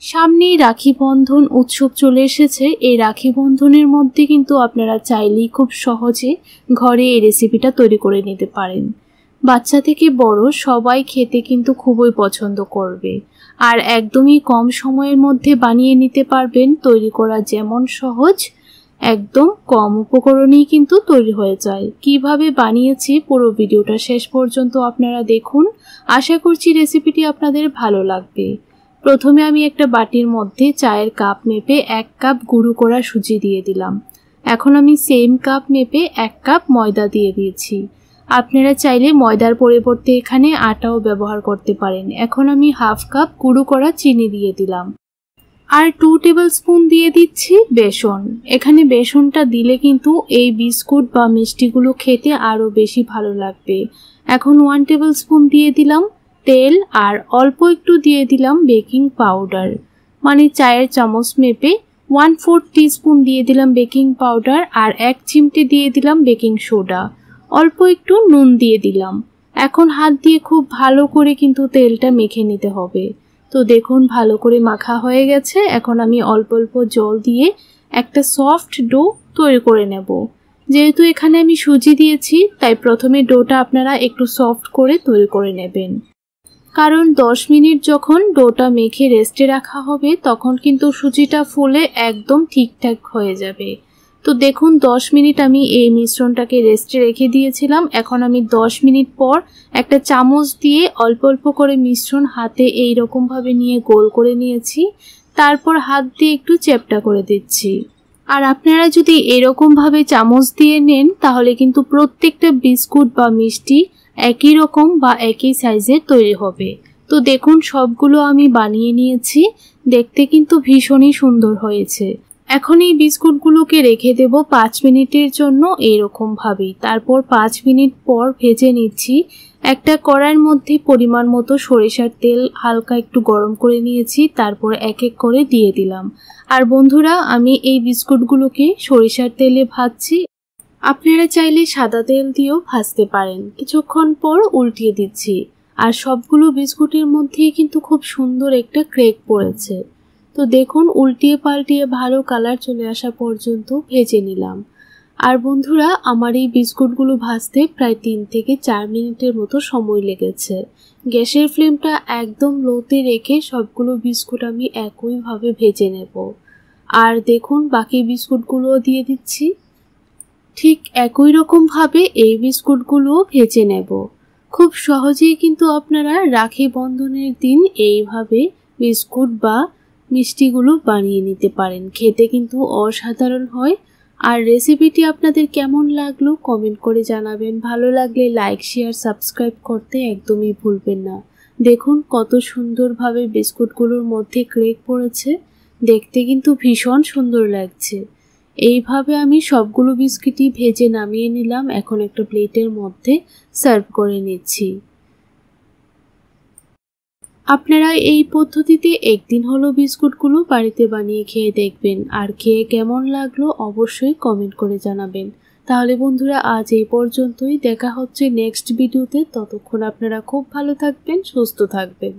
সামনেই রাখি বন্ধন উৎসব চলে এসেছে। এই রাখি বন্ধনের মধ্যে কিন্তু আপনারা চাইলেই খুব সহজে ঘরে এই রেসিপিটা তৈরি করে নিতে পারেন। বাচ্চা থেকে বড় সবাই খেতে কিন্তু খুবই পছন্দ করবে, আর একদমই কম সময়ের মধ্যে বানিয়ে নিতে পারবেন। তৈরি করা যেমন সহজ, একদম কম উপকরণেই কিন্তু তৈরি হয়ে যায়। কিভাবে বানিয়েছি পুরো ভিডিওটা শেষ পর্যন্ত আপনারা দেখুন। আশা করছি রেসিপিটি আপনাদের ভালো লাগবে। প্রথমে আমি একটা বাটির মধ্যে চায়ের কাপ মেপে 1 কাপ গুঁড়ো করা সুজি দিয়ে দিলাম। এখন আমি সেম কাপ মেপে 1 কাপ ময়দা দিয়ে দিয়েছি। আপনারা চাইলে ময়দার পরিবর্তে এখানে আটাও ব্যবহার করতে পারেন। এখন আমি 1/2 কাপ গুঁড়ো করা চিনি দিয়ে দিলাম, আর 2 টেবিল স্পুন দিয়ে দিচ্ছি বেসন। এখানে বেসনটা দিলে কিন্তু এই বিস্কুট বা মিষ্টিগুলো খেতে আরও বেশি ভালো লাগবে। এখন 1 টেবিল স্পুন দিয়ে দিলাম তেল, আর অল্প একটু দিয়ে দিলাম বেকিং পাউডার, মানে চায়ের চামচ মেপে 1/4 টিস্পুন দিয়ে দিলাম বেকিং পাউডার, আর 1 চিমটে দিয়ে দিলাম বেকিং সোডা, অল্প একটু নুন দিয়ে দিলাম। এখন হাত দিয়ে খুব ভালো করে কিন্তু তেলটা মেখে নিতে হবে। তো দেখুন ভালো করে মাখা হয়ে গেছে। এখন আমি অল্প অল্প জল দিয়ে একটা সফট ডো তৈরি করে নেব। যেহেতু এখানে আমি সুজি দিয়েছি, তাই প্রথমে ডোটা আপনারা একটু সফট করে তৈরি করে নেবেন, কারণ 10 মিনিট যখন ডোটা মেখে রেস্টে রাখা হবে তখন কিন্তু সুজিটা ফুলে একদম ঠিকঠাক হয়ে যাবে। তো দেখুন 10 মিনিট আমি এই মিশ্রণটাকে রেস্টে রেখে দিয়েছিলাম। এখন আমি 10 মিনিট পর একটা চামচ দিয়ে অল্প অল্প করে মিশ্রণ হাতে এই রকম ভাবে নিয়ে গোল করে নিয়েছি। তারপর হাত দিয়ে একটু চ্যাপ্টা করে দিচ্ছি। আর আপনারা যদি এরকম ভাবে চামচ দিয়ে নেন তাহলে কিন্তু প্রত্যেকটা বিস্কুট বা মিষ্টি একই রকম বা একই সাইজের তৈরি হবে। তো দেখুন সবগুলো আমি বানিয়ে নিয়েছি, দেখতে কিন্তু ভীষণই সুন্দর হয়েছে। এখন এই বিস্কুটগুলোকে রেখে দেব 5 মিনিটের জন্য এরকম ভাবেই। তারপর 5 মিনিট পর ভেজে নিচ্ছি। একটা কড়াইয়ের মধ্যে পরিমাণ মতো সরিষার তেল হালকা একটু গরম করে নিয়েছি, তারপর এক এক করে দিয়ে দিলাম। আর বন্ধুরা, আমি এই বিস্কুটগুলোকে সরিষার তেলে ভাজছি। আপনারা চাইলে সাদা তেল দিয়েও ভাজতে পারেন। কিছুক্ষণ পর উল্টিয়ে দিচ্ছি, আর সবগুলো বিস্কুটের মধ্যেই কিন্তু খুব সুন্দর একটা ক্রেক পড়েছে। তো দেখুন উল্টিয়ে পাল্টিয়ে ভালো কালার চলে আসা পর্যন্ত ভেজে নিলাম। আর বন্ধুরা, আমার এই বিস্কুটগুলো ভাজতে প্রায় 3 থেকে 4 মিনিটের মতো সময় লেগেছে। গ্যাসের ফ্লেমটা একদম লোতে রেখে সবগুলো বিস্কুট আমি একইভাবে ভেজে নেব। আর দেখুন বাকি বিস্কুটগুলোও দিয়ে দিচ্ছি। ঠিক একই রকম ভাবে এই বিস্কুটগুলোও ভেজে নেব। খুব সহজেই কিন্তু আপনারা রাখি বন্ধনের দিন এইভাবে বিস্কুট বা মিষ্টিগুলো বানিয়ে নিতে পারেন। খেতে কিন্তু অসাধারণ হয়। আর রেসিপিটি আপনাদের কেমন লাগলো কমেন্ট করে জানাবেন। ভালো লাগলে লাইক, শেয়ার, সাবস্ক্রাইব করতে একদমই ভুলবেন না। দেখুন কত সুন্দরভাবে বিস্কুটগুলোর মধ্যে ক্রেক পড়েছে, দেখতে কিন্তু ভীষণ সুন্দর লাগছে। এইভাবে আমি সবগুলো বিস্কিটই ভেজে নামিয়ে নিলাম। এখন একটা প্লেটের মধ্যে সার্ভ করে নিচ্ছি। আপনারা এই পদ্ধতিতে একদিন হলো বিস্কুটগুলো বাড়িতে বানিয়ে খেয়ে দেখবেন, আর খেয়ে কেমন লাগলো অবশ্যই কমেন্ট করে জানাবেন। তাহলে বন্ধুরা, আজ এই পর্যন্তই। দেখা হচ্ছে নেক্সট ভিডিওতে। ততক্ষণ আপনারা খুব ভালো থাকবেন, সুস্থ থাকবেন।